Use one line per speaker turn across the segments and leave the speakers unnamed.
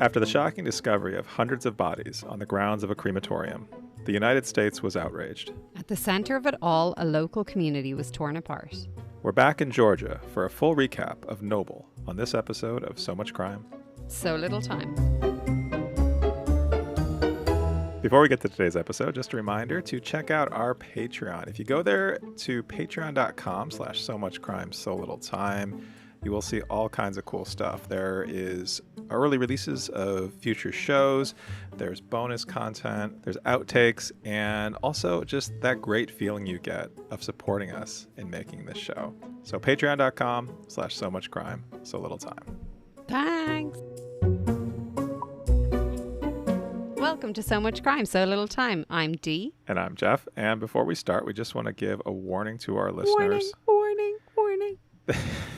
After the shocking discovery of hundreds of bodies on the grounds of a crematorium, the United States was outraged.
At the center of it all, a local community was torn apart.
We're back in Georgia for a full recap of Noble on this episode of So Much Crime,
So Little Time.
Before we get to today's episode, just a reminder to check out our Patreon. If you go there to patreon.com/so-much-crime, so little time, you will see all kinds of cool stuff. There is early releases of future shows, there's bonus content, there's outtakes, and also just that great feeling you get of supporting us in making this show. So patreon.com/so-much-crime, so little time.
Thanks. Welcome to So Much Crime, So Little Time. I'm Dee.
And I'm Jeff. And before we start, we just want to give a warning to our listeners.
Warning.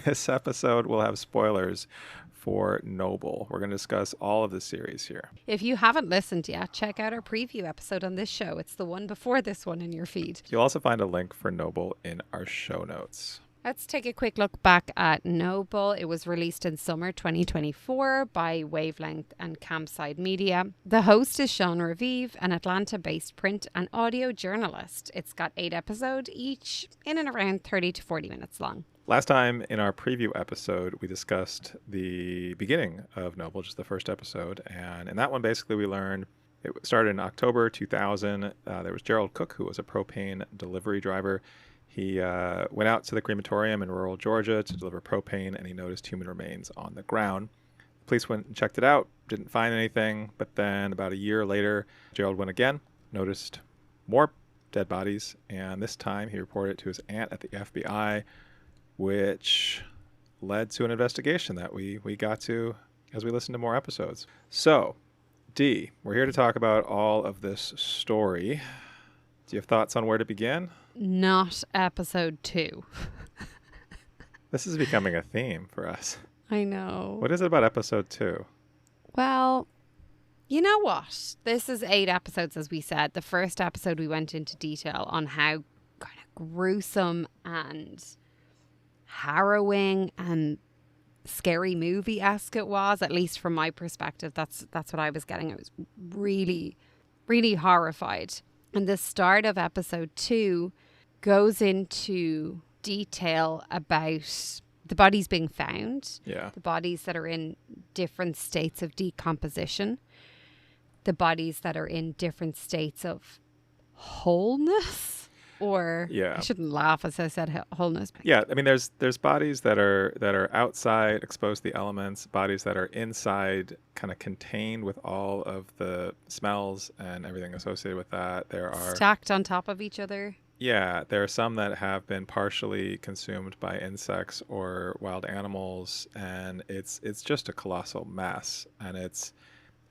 This episode will have spoilers for Noble. We're going to discuss all of the series here.
If you haven't listened yet, check out our preview episode on this show. It's the one before this one in your feed.
You'll also find a link for Noble in our show notes.
Let's take a quick look back at Noble. It was released in summer 2024 by Wavelength and Campside Media. The host is Sean Raviv, an Atlanta-based print and audio journalist. It's got 8 episodes, each in and around 30 to 40 minutes long.
Last time in our preview episode, we discussed the beginning of Noble, just the first episode. And in that one, basically, we learned it started in October 2000. There was Gerald Cook, who was a propane delivery driver. He went out to the crematorium in rural Georgia to deliver propane, and he noticed human remains on the ground. Police went and checked it out, didn't find anything, but then about a year later, Gerald went again, noticed more dead bodies, and this time he reported it to his aunt at the FBI, which led to an investigation that we got to as we listened to more episodes. So, Dee, we're here to talk about all of this story. Do you have thoughts on where to begin?
Not episode 2.
This is becoming a theme for us.
I know.
What is it about episode 2?
Well, you know what? This is 8 episodes, as we said. The first episode we went into detail on how kind of gruesome and harrowing and scary movie-esque it was, at least from my perspective. That's what I was getting. I was really, really horrified. And the start of episode 2 goes into detail about the bodies being found, the bodies that are in different states of decomposition, the bodies that are in different states of wholeness, or I shouldn't laugh as I said wholeness.
Yeah, I mean, there's bodies that are outside, exposed to the elements, bodies that are inside, kind of contained with all of the smells and everything associated with that. There are
stacked on top of each other.
Yeah, there are some that have been partially consumed by insects or wild animals, and it's just a colossal mess. And it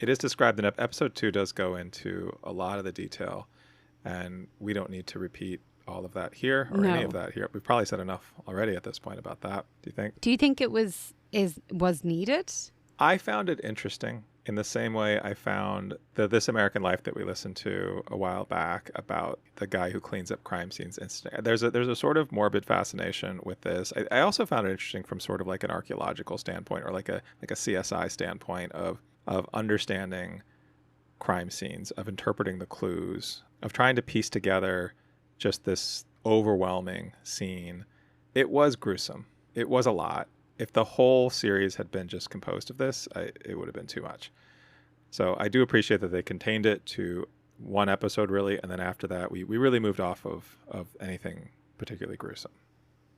is described in episode 2 does go into a lot of the detail, and we don't need to repeat all of that here or any of that here. We've probably said enough already at this point about that. Do you think?
Do you think it was needed?
I found it interesting in the same way I found the This American Life that we listened to a while back about the guy who cleans up crime scenes instantly. There's a sort of morbid fascination with this. I also found it interesting from sort of like an archaeological standpoint or like a CSI standpoint of understanding crime scenes, of interpreting the clues, of trying to piece together just this overwhelming scene. It was gruesome. It was a lot. If the whole series had been just composed of this, it would have been too much. So I do appreciate that they contained it to one episode, really, and then after that, we really moved off of anything particularly gruesome.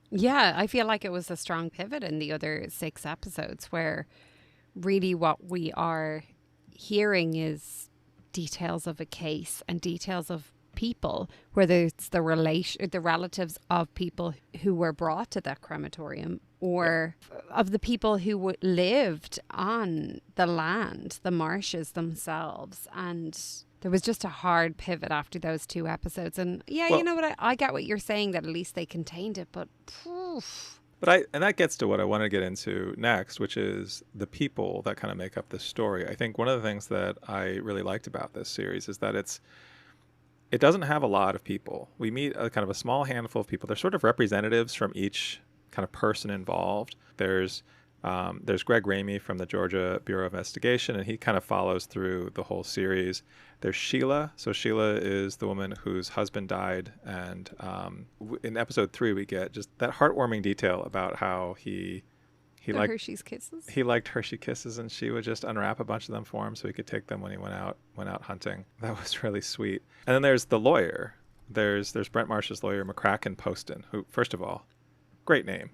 Yeah, I feel like it was a strong pivot in the other 6 episodes where really what we are hearing is details of a case and details of people, whether it's the relatives of people who were brought to that crematorium or of the people who lived on the land, the marshes themselves. And there was just a hard pivot after those 2 episodes. And you know what, I get what you're saying, that at least they contained it, but poof.
And that gets to what I want to get into next, which is the people that kind of make up this story. I think one of the things that I really liked about this series is that it doesn't have a lot of people. We meet a kind of a small handful of people. They're sort of representatives from each kind of person involved. There's There's Greg Ramey from the Georgia Bureau of Investigation, and he kind of follows through the whole series. There's Sheila. So Sheila is the woman whose husband died. And in episode 3, we get just that heartwarming detail about how he liked
Hershey's Kisses.
He liked Hershey Kisses, and she would just unwrap a bunch of them for him so he could take them when he went out hunting. That was really sweet. And then there's the lawyer. There's Brent Marsh's lawyer, McCracken Poston, who, first of all, great name,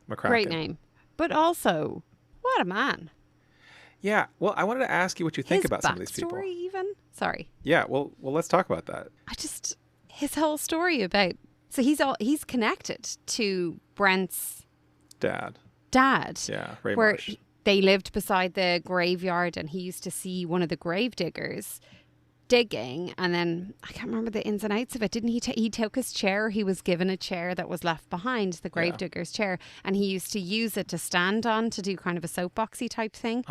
McCracken.
Great name. But also, what a man.
Yeah. Well, I wanted to ask you what you think about some of these people.
His backstory even? Sorry.
Yeah. Well, let's talk about that.
His whole story about, so he's connected to Brent's
dad. Yeah. Ray
where
Marsh.
They lived beside the graveyard, and he used to see one of the grave diggers digging, and then I can't remember the ins and outs of it. Didn't he? He took his chair. He was given a chair that was left behind, the gravedigger's chair, and he used to use it to stand on to do kind of a soapboxy type thing.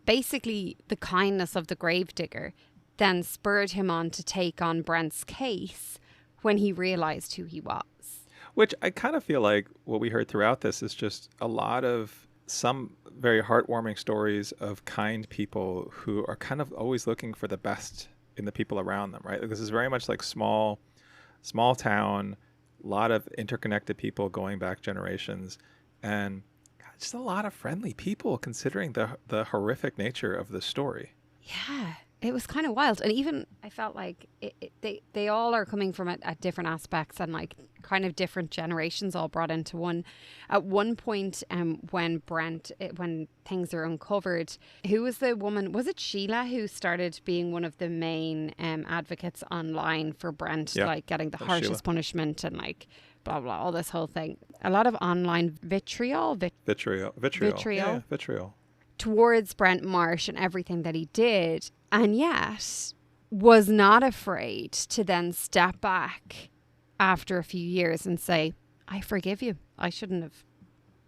Basically, the kindness of the gravedigger then spurred him on to take on Brent's case when he realized who he was.
Which I kind of feel like what we heard throughout this is just a lot of some very heartwarming stories of kind people who are kind of always looking for the best in the people around them, right? Like, this is very much like small town, a lot of interconnected people going back generations, and just a lot of friendly people considering the horrific nature of the story.
Yeah, it was kind of wild. And even I felt like they all are coming from at different aspects, and like kind of different generations all brought into one. At one point, when things are uncovered, who was the woman? Was it Sheila who started being one of the main advocates online for Brent, like getting the harshest
Sheila.
Punishment and like blah blah, all this whole thing. A lot of online vitriol.
Vitriol. Yeah, vitriol.
Towards Brent Marsh and everything that he did, and yet was not afraid to then step back after a few years and say, I forgive you. I shouldn't have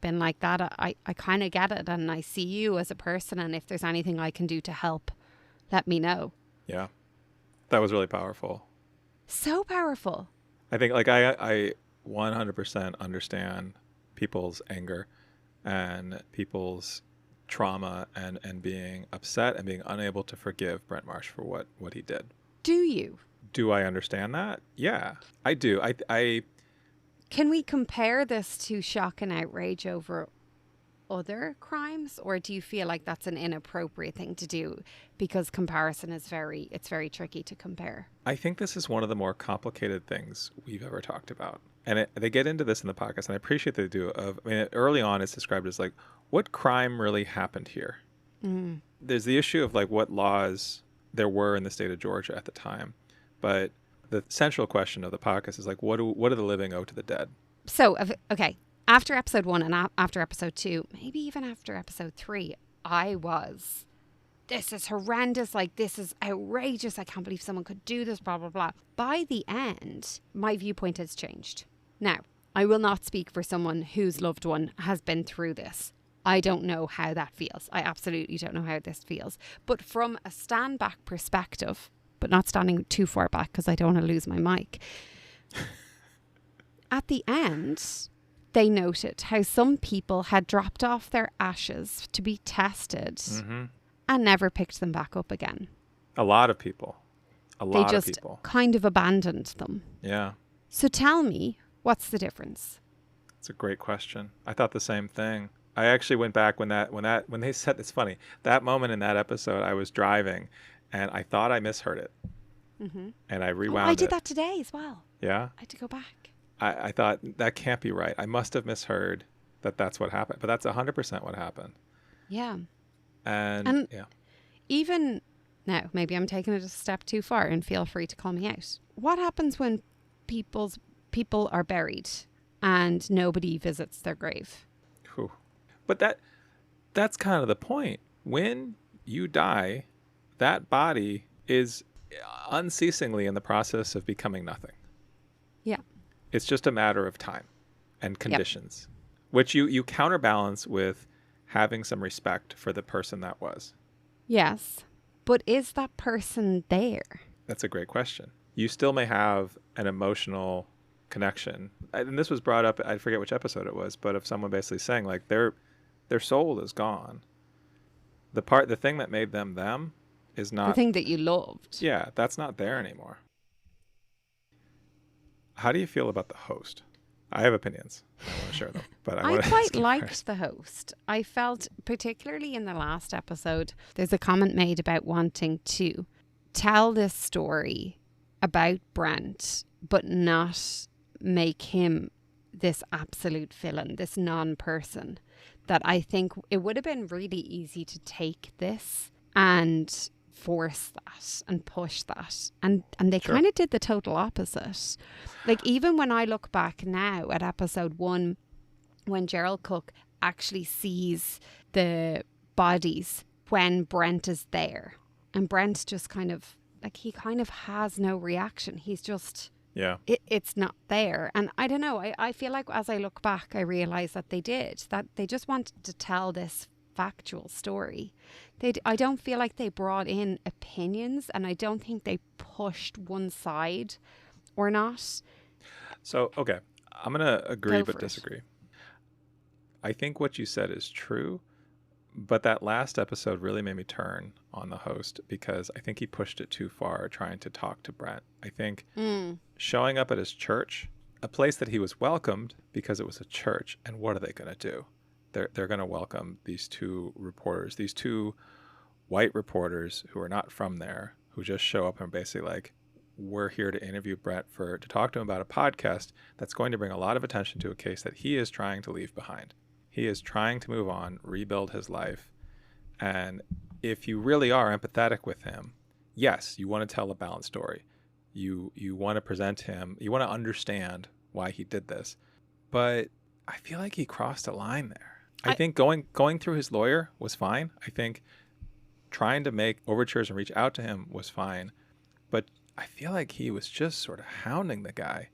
been like that. I kind of get it, and I see you as a person, and if there's anything I can do to help, let me know.
Yeah. That was really powerful.
So powerful.
I think like I 100% understand people's anger and people's trauma and being upset and being unable to forgive Brent Marsh for what he did.
Do you?
Do I understand that? Yeah, I do. I
Can we compare this to shock and outrage over other crimes, or do you feel like that's an inappropriate thing to do because comparison is very tricky to compare?
I think this is one of the more complicated things we've ever talked about. And they get into this in the podcast, and I appreciate they do. Early on, it's described as like, what crime really happened here?
Mm.
There's the issue of like what laws there were in the state of Georgia at the time. But the central question of the podcast is like, what do the living owe to the dead?
So, okay, after episode 1 and after episode 2, maybe even after episode 3, this is horrendous, like this is outrageous, I can't believe someone could do this, blah, blah, blah. By the end, my viewpoint has changed. Now, I will not speak for someone whose loved one has been through this. I don't know how that feels. I absolutely don't know how this feels. But from a stand back perspective, but not standing too far back because I don't want to lose my mic. At the end, they noted how some people had dropped off their ashes to be tested and never picked them back up again.
A lot of people.
They just kind of abandoned them.
Yeah.
So tell me, what's the difference?
It's a great question. I thought the same thing. I actually went back when they said, it's funny, that moment in that episode, I was driving and I thought I misheard it. Mm-hmm. And I rewound it.
I did that today as well.
Yeah?
I had to go back.
I thought, that can't be right. I must have misheard that's what happened. But that's 100% what happened.
Yeah.
And yeah.
Even now, maybe I'm taking it a step too far, and feel free to call me out. What happens when people are buried and nobody visits their grave?
Whew. But that's kind of the point. When you die, that body is unceasingly in the process of becoming nothing.
Yeah.
It's just a matter of time and conditions, which you counterbalance with having some respect for the person that was.
Yes. But is that person there?
That's a great question. You still may have an emotional connection. And this was brought up, I forget which episode it was, but of someone basically saying like Their soul is gone. The thing that made them them is
The
not.
thing that you loved.
Yeah, that's not there anymore. How do you feel about the host? I have opinions. I want to share them, but I
I
want to
quite
ask you
liked
first.
the host. I felt, particularly in the last episode, there's a comment made about wanting to tell this story about Brent, but not make him this absolute villain, this non-person. That I think it would have been really easy to take this and force that and push that. And they
Sure.
kind of did the total opposite. Like, even when I look back now at episode 1, when Gerald Cook actually sees the bodies when Brent is there, and Brent just kind of, like, he kind of has no reaction. He's just,
Yeah.
it's not there. And I don't know, I feel like as I look back, I realize that they just wanted to tell this factual story. I don't feel like they brought in opinions, and I don't think they pushed one side or not.
So, okay, I'm going to agree
Go
but
for it.
disagree. I think what you said is true, but that last episode really made me turn on the host because I think he pushed it too far trying to talk to Brent. I think showing up at his church, a place that he was welcomed because it was a church, and what are they going to do? They're going to welcome these two reporters, these two white reporters who are not from there, who just show up and basically like, we're here to interview Brent to talk to him about a podcast that's going to bring a lot of attention to a case that he is trying to leave behind. He is trying to move on, rebuild his life. And if you really are empathetic with him, yes, you want to tell a balanced story. You want to present him, you want to understand why he did this. But I feel like he crossed a line there. I think going through his lawyer was fine. I think trying to make overtures and reach out to him was fine. But I feel like he was just sort of hounding the guy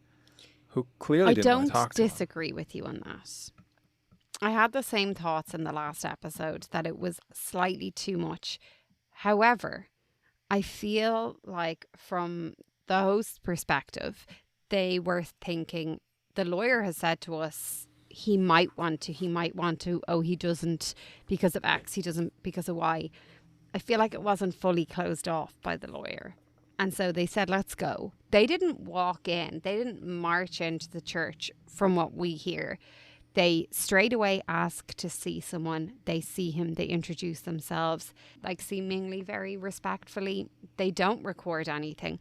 who clearly didn't want to talk to him.
I don't disagree with you on that. I had the same thoughts in the last episode, that it was slightly too much. However, I feel like from the host's perspective, they were thinking, the lawyer has said to us, he might want to, oh, he doesn't because of X, he doesn't because of Y. I feel like it wasn't fully closed off by the lawyer. And so they said, let's go. They didn't walk in. They didn't march into the church from what we hear. They straight away ask to see someone. They see him. They introduce themselves, like seemingly very respectfully. They don't record anything.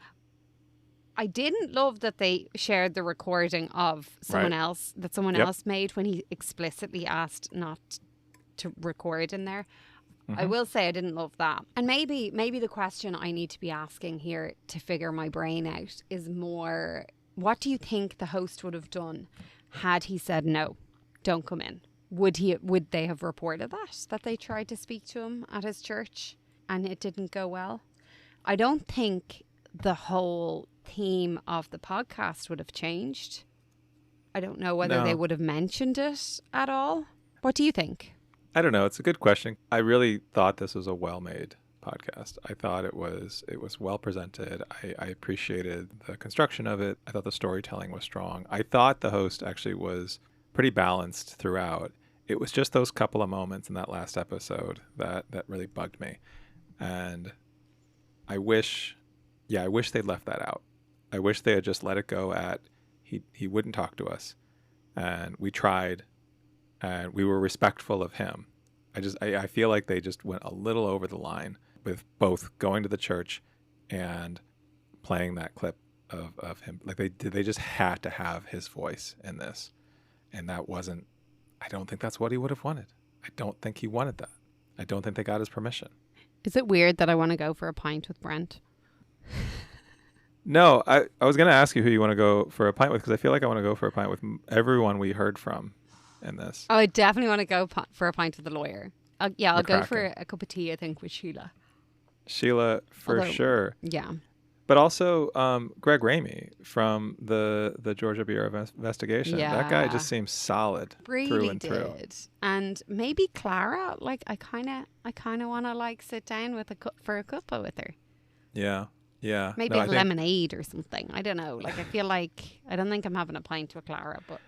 I didn't love that they shared the recording of someone else, that someone else made when he explicitly asked not to record in there. I will say I didn't love that. And maybe the question I need to be asking here to figure my brain out is more, what do you think the host would have done had he said no, don't come in? Would they have reported that they tried to speak to him at his church and it didn't go well? I don't think the whole theme of the podcast would have changed. I don't know whether they would have mentioned it at all. What do you think?
I don't know. It's a good question. I really thought this was a well-made podcast. I thought it was well presented. I appreciated the construction of it. I thought the storytelling was strong. I thought the host actually was pretty balanced throughout. It was just those couple of moments in that last episode that really bugged me. And I wish they'd left that out. I wish they had just let it go at he wouldn't talk to us. And we tried. And we were respectful of him. I feel like they just went a little over the line with both going to the church and playing that clip of him. Like they just had to have his voice in this. And that wasn't, I don't think that's what he would have wanted. I don't think he wanted that. I don't think they got his permission.
Is it weird that I want to go for a pint with Brent?
No, I was going to ask you who you want to go for a pint with, because I feel like I want to go for a pint with everyone we heard from in this.
Oh, I definitely want to go for a pint with the lawyer. I'll go
McCracken.
for a cup of tea, I think, with Sheila.
Sheila, sure.
Yeah.
But also Greg Ramey from the Georgia Bureau of Investigation.
Yeah.
That guy just seems solid
Really
through and
did.
through.
And maybe Clara, like I kind of want to like sit down with for a cuppa with her.
Yeah.
Maybe
No,
a lemonade or something. I don't know. Like I feel like I don't think I'm having a pint with Clara, but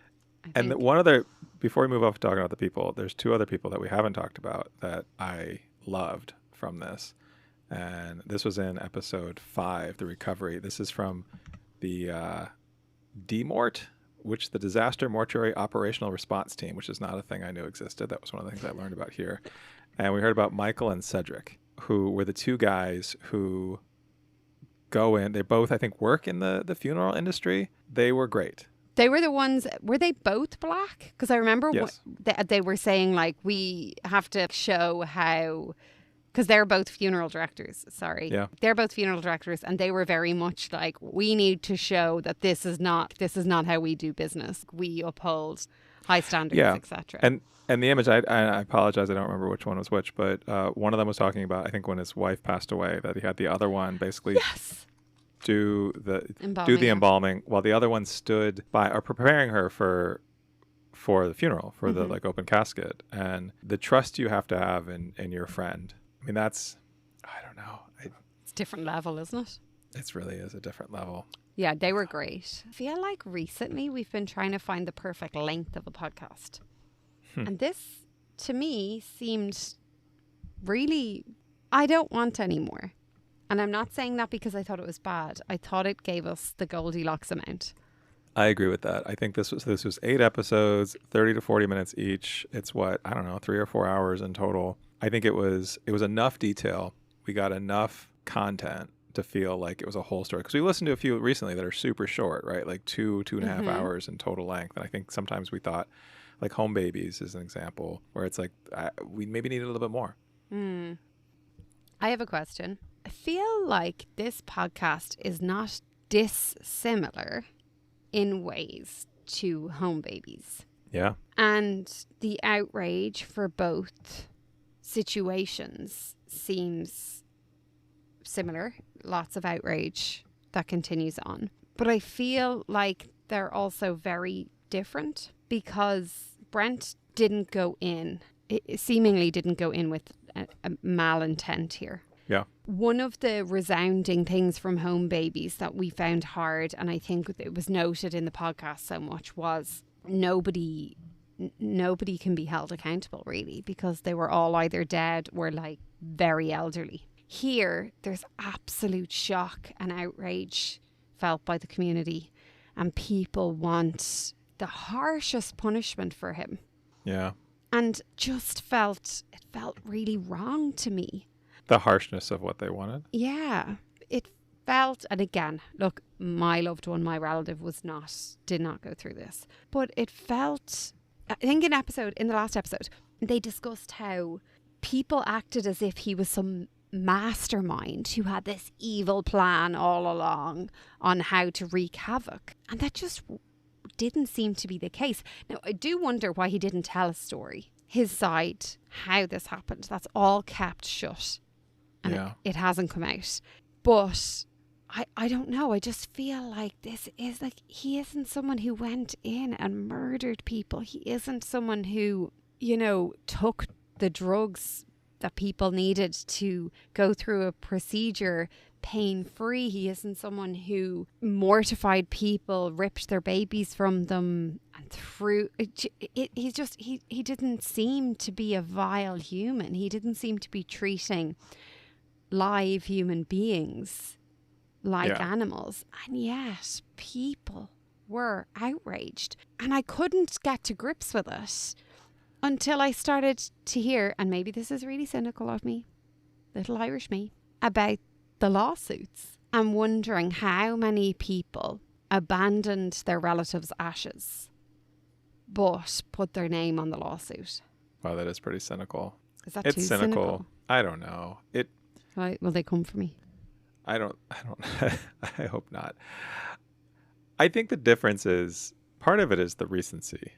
I
And
think.
one other, before we move off talking about the people, there's two other people that we haven't talked about that I loved from this. And this was in episode 5, The Recovery. This is from the DMORT, which the Disaster Mortuary Operational Response Team, which is not a thing I knew existed. That was one of the things I learned about here. And we heard about Michael and Cedric, who were the two guys who go in. They both, I think, work in the funeral industry. They were great.
They were the ones, were they both black? Because I remember
Yes.
they were saying, like, we have to show how, because they're both funeral directors, sorry.
Yeah.
They're both funeral directors, and they were very much like, we need to show that this is not how we do business. We uphold high standards,
Yeah.
etc.
And the image, I apologize, I don't remember which one was which, but one of them was talking about, I think when his wife passed away, that he had the other one basically
Yes.
do the
Embalming.
embalming while the other one stood by or preparing her for the funeral, for the like open casket. And the trust you have to have in your friend. I mean, that's, I don't know.
It's a different level, isn't it?
It really is a different level.
Yeah, they were great. I feel like recently we've been trying to find the perfect length of a podcast. And this, to me, seemed really, I don't want any more. And I'm not saying that because I thought it was bad. I thought it gave us the Goldilocks amount.
I agree with that. I think this was 8 episodes, 30 to 40 minutes each. It's what, I don't know, 3 or 4 hours in total. I think it was enough detail. We got enough content to feel like it was a whole story. Because we listened to a few recently that are super short, right? Like 2.5 hours in total length. And I think sometimes we thought, like Home Babies is an example, where it's like, we maybe need a little bit more.
I have a question. I feel like this podcast is not dissimilar in ways to Home Babies.
Yeah.
And the outrage for both situations seems similar. Lots of outrage that continues on. But I feel like they're also very different because Brent didn't go in, seemingly didn't go in with a malintent here.
Yeah.
One of the resounding things from Home Babies that we found hard, and I think it was noted in the podcast so much, was nobody can be held accountable, really, because they were all either dead or like very elderly. Here, there's absolute shock and outrage felt by the community, and people want the harshest punishment for him.
Yeah.
And it felt really wrong to me.
The harshness of what they wanted.
Yeah, it felt, and again, look, my loved one, my relative did not go through this, but it felt, I think in the last episode, they discussed how people acted as if he was some mastermind who had this evil plan all along on how to wreak havoc. And that just didn't seem to be the case. Now, I do wonder why he didn't tell a story, his side, how this happened. That's all kept shut. And it hasn't come out. But I don't know. I just feel like this is like, he isn't someone who went in and murdered people. He isn't someone who, took the drugs that people needed to go through a procedure pain-free. He isn't someone who mortified people, ripped their babies from them, and threw he didn't seem to be a vile human. He didn't seem to be treating live human beings like animals, and yet people were outraged, and I couldn't get to grips with it until I started to hear, and maybe this is really cynical of me, little Irish me, about the lawsuits. I'm wondering how many people abandoned their relatives' ashes but put their name on the lawsuit.
Wow, that is pretty cynical.
Is that
It's
too
cynical. I don't know.
Will they come for me?
I don't I hope not. I think the difference is, part of it is the recency.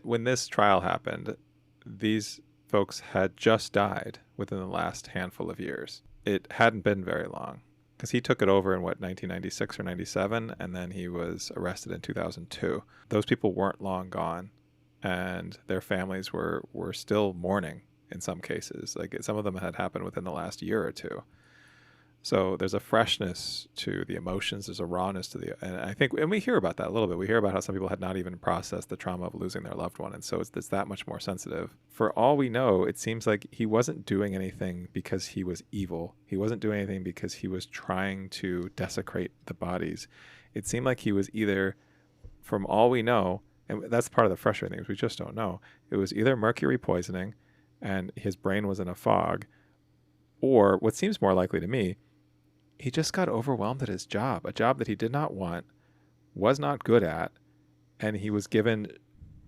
When this trial happened, these folks had just died within the last handful of years. It hadn't been very long, because he took it over in 1996 or 97, and then he was arrested in 2002. Those people weren't long gone, and their families were still mourning in some cases. Like, some of them had happened within the last year or two. So there's a freshness to the emotions. There's a rawness to and I think, and we hear about that a little bit. We hear about how some people had not even processed the trauma of losing their loved one. And so it's that much more sensitive. For all we know, it seems like he wasn't doing anything because he was evil. He wasn't doing anything because he was trying to desecrate the bodies. It seemed like he was either, from all we know, and that's part of the frustrating thing, is we just don't know. It was either mercury poisoning and his brain was in a fog, or what seems more likely to me, he just got overwhelmed at his job, a job that he did not want, was not good at, and he was given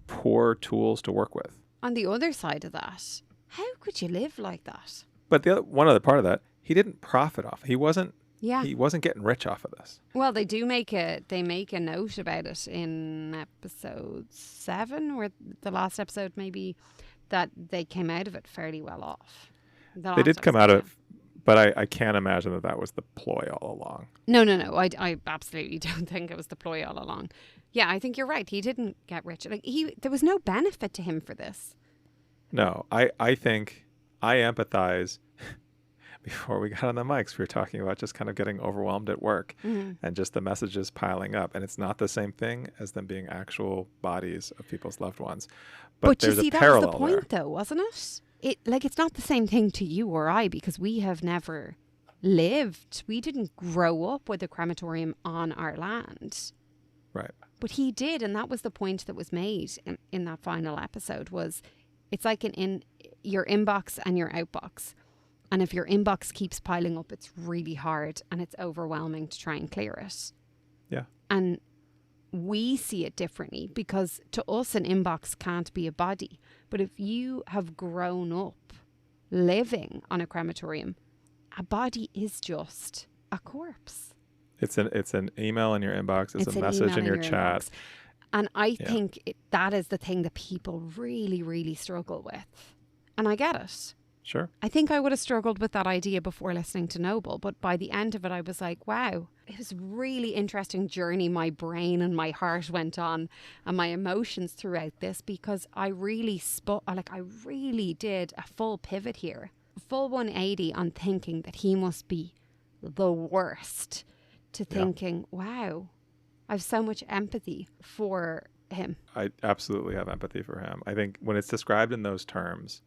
poor tools to work with.
On the other side of that, how could you live like that?
But one other part of that, he didn't profit off. He wasn't
Yeah.
He wasn't getting rich off of this.
Well, they make a note about it in episode 7, or the last episode maybe, that they came out of it fairly well off.
They did come out of, but I can't imagine that was the ploy all along.
No. I absolutely don't think it was the ploy all along. Yeah, I think you're right. He didn't get rich. Like there was no benefit to him for this.
No, I think I empathize. Before we got on the mics, we were talking about just kind of getting overwhelmed at work and just the messages piling up. And it's not the same thing as them being actual bodies of people's loved ones. But
you
there's
see,
a
that was
parallel
the point,
there.
though, wasn't it? It's not the same thing to you or I, because we have never lived. We didn't grow up with a crematorium on our land.
Right.
But he did, and that was the point that was made in that final episode. Was it's like in your inbox and your outbox. And if your inbox keeps piling up, it's really hard and it's overwhelming to try and clear it.
Yeah.
And we see it differently, because to us, an inbox can't be a body. But if you have grown up living on a crematorium, a body is just a corpse.
It's an email in your inbox. It's a message in your chat.
Inbox. And I think that is the thing that people really, really struggle with. And I get it.
Sure.
I think I would have struggled with that idea before listening to Noble, but by the end of it, I was like, wow, it was a really interesting journey my brain and my heart went on, and my emotions throughout this, because I really I really did a full pivot here, a full 180 on thinking that he must be the worst, to thinking, wow, I have so much empathy for him.
I absolutely have empathy for him. I think when it's described in those terms,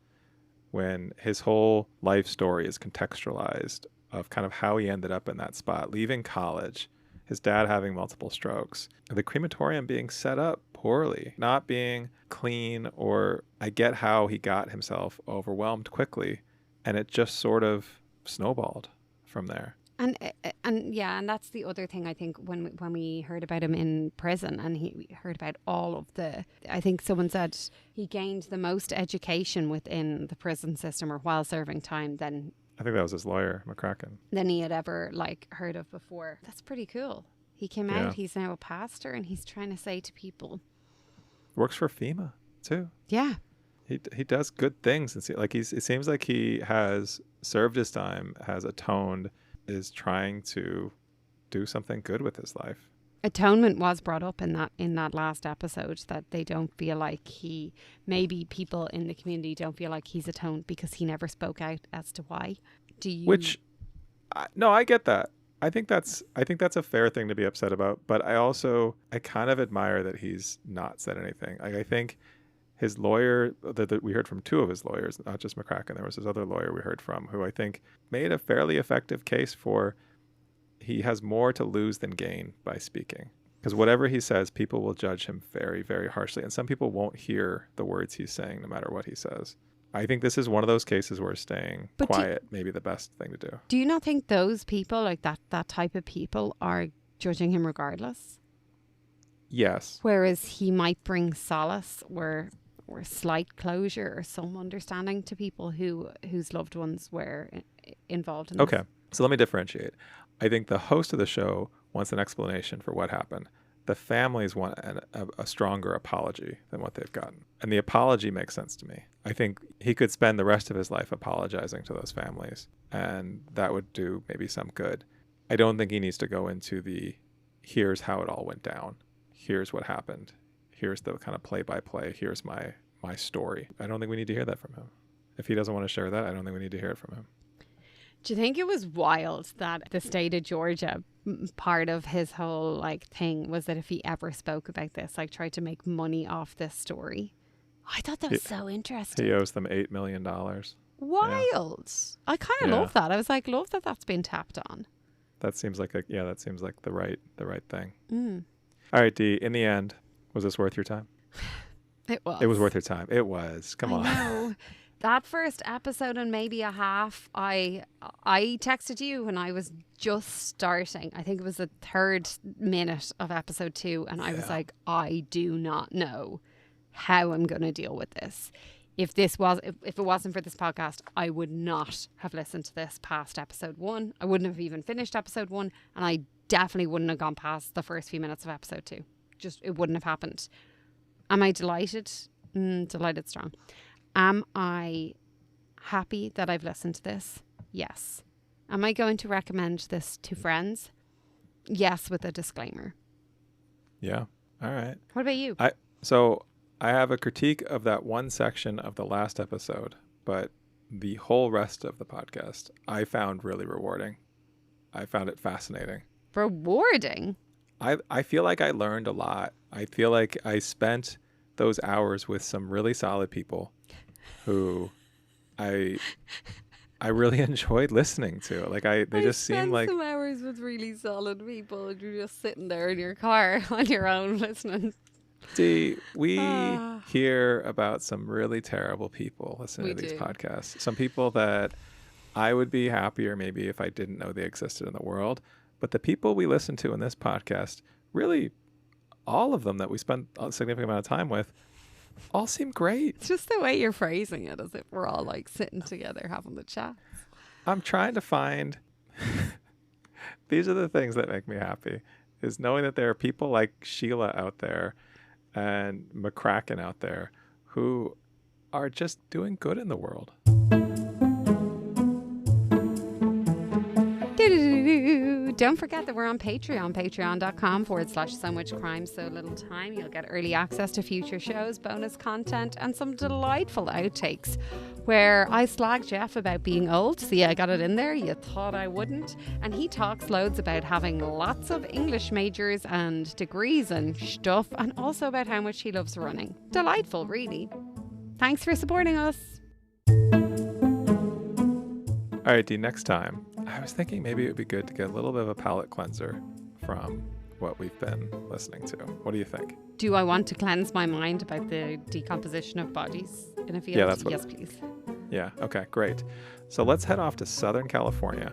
when his whole life story is contextualized of kind of how he ended up in that spot, leaving college, his dad having multiple strokes, the crematorium being set up poorly, not being clean, or I get how he got himself overwhelmed quickly, and it just sort of snowballed from there.
And that's the other thing, I think, when we heard about him in prison, and we heard about all of I think someone said he gained the most education within the prison system, or while serving time, than
I think that was his lawyer, McCracken,
than he had ever heard of before. That's pretty cool. He came out, he's now a pastor, and he's trying to say to people,
works for FEMA too.
Yeah.
He does good things, and it seems like he has served his time, has atoned, is trying to do something good with his life.
Atonement was brought up in that last episode, that they don't feel like maybe people in the community don't feel like he's atoned because he never spoke out as to why.
No, I get that. I think that's a fair thing to be upset about, but I kind of admire that he's not said anything. I think his lawyer, that we heard from two of his lawyers, not just McCracken, there was his other lawyer we heard from, who I think made a fairly effective case for he has more to lose than gain by speaking. Because whatever he says, people will judge him very, very harshly. And some people won't hear the words he's saying no matter what he says. I think this is one of those cases where staying quiet may be the best thing to do.
Do you not think those people, like that type of people, are judging him regardless?
Yes.
Whereas he might bring solace or slight closure or some understanding to people whose loved ones were involved in this.
Okay, so let me differentiate. I think the host of the show wants an explanation for what happened. The families want a stronger apology than what they've gotten. And the apology makes sense to me. I think he could spend the rest of his life apologizing to those families, and that would do maybe some good. I don't think he needs to go into here's how it all went down. Here's what happened. Here's the kind of play-by-play. Here's my story. I don't think we need to hear that from him. If he doesn't want to share that, I don't think we need to hear it from him.
Do you think it was wild that the state of Georgia, part of his whole like thing was that if he ever spoke about this, like tried to make money off this story? I thought that was so interesting.
He owes them $8 million.
Wild. I kind of love that. I was like, love that that's been tapped on.
That seems like the right thing.
Mm.
All right, Dee, in the end, was this worth your time?
It was.
It was worth your time. It was. Come on.
I know. That first episode and maybe a half, I texted you when I was just starting. I think it was the 3rd minute of episode 2. And I was like, I do not know how I'm going to deal with this. If it wasn't for this podcast, I would not have listened to this past episode 1. I wouldn't have even finished episode 1. And I definitely wouldn't have gone past the first few minutes of episode 2. Just, it wouldn't have happened. Am I delighted? Delighted strong. Am I happy that I've listened to this? Yes. Am I going to recommend this to friends? Yes, with a disclaimer.
Yeah. All right.
What about you?
I have a critique of that one section of the last episode, but the whole rest of the podcast I found really rewarding. I found it fascinating.
Rewarding?
I feel like I learned a lot. I feel like I spent those hours with some really solid people who I really enjoyed listening to. Like they just seemed like
some hours with really solid people and you're just sitting there in your car on your own listening.
See, we hear about some really terrible people listening to these podcasts. Some people that I would be happier maybe if I didn't know they existed in the world. But the people we listen to in this podcast, really all of them that we spent a significant amount of time with, all seem great.
It's just the way you're phrasing it, as if we're all like sitting together having the chat.
I'm trying to find... These are the things that make me happy, is knowing that there are people like Sheila out there and McCracken out there who are just doing good in the world.
Don't forget that we're on Patreon, patreon.com/so much crime, so little time. You'll get early access to future shows, bonus content, and some delightful outtakes where I slag Jeff about being old. See, I got it in there. You thought I wouldn't. And he talks loads about having lots of English majors and degrees and stuff, and also about how much he loves running. Delightful, really. Thanks for supporting us.
All right, Dee, next time, I was thinking maybe it would be good to get a little bit of a palate cleanser from what we've been listening to. What do you think?
Do I want to cleanse my mind about the decomposition of bodies in a field?
Yeah, that's what.
Yes, please.
Yeah, okay, great. So let's head off to Southern California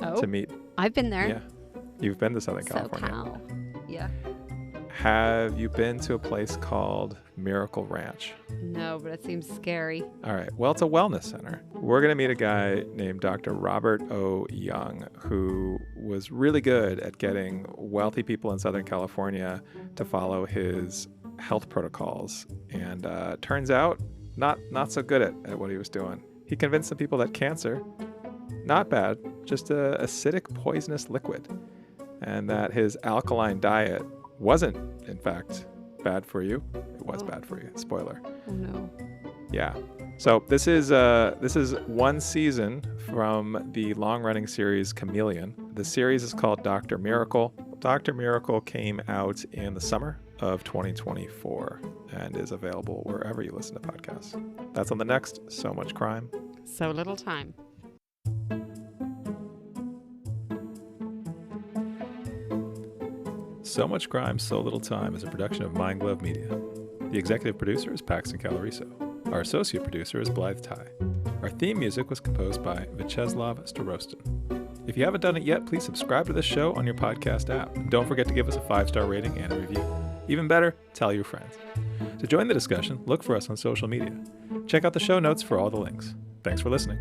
to meet.
I've been there.
Yeah, you've been to Southern California.
SoCal. Yeah.
Have you been to a place called Miracle Ranch?
No, but it seems scary.
All right. Well, it's a wellness center. We're going to meet a guy named Dr. Robert O. Young, who was really good at getting wealthy people in Southern California to follow his health protocols. And turns out, not so good at what he was doing. He convinced the people that cancer, not bad, just a acidic, poisonous liquid. And that his alkaline diet wasn't, in fact, bad for you. It was bad for you. Spoiler.
Oh no.
Yeah. So this is one season from the long-running series Chameleon. The series is called Dr. Miracle. Dr. Miracle came out in the summer of 2024 and is available wherever you listen to podcasts. That's on the next So Much Crime,
So Little Time.
So Much Crime, So Little Time is a production of Mind Glove Media. The executive producer is Paxton Caloriso. Our associate producer is Blythe Ty. Our theme music was composed by Vyacheslav Starostin. If you haven't done it yet, please subscribe to this show on your podcast app. And don't forget to give us a 5-star rating and a review. Even better, tell your friends. To join the discussion, look for us on social media. Check out the show notes for all the links. Thanks for listening.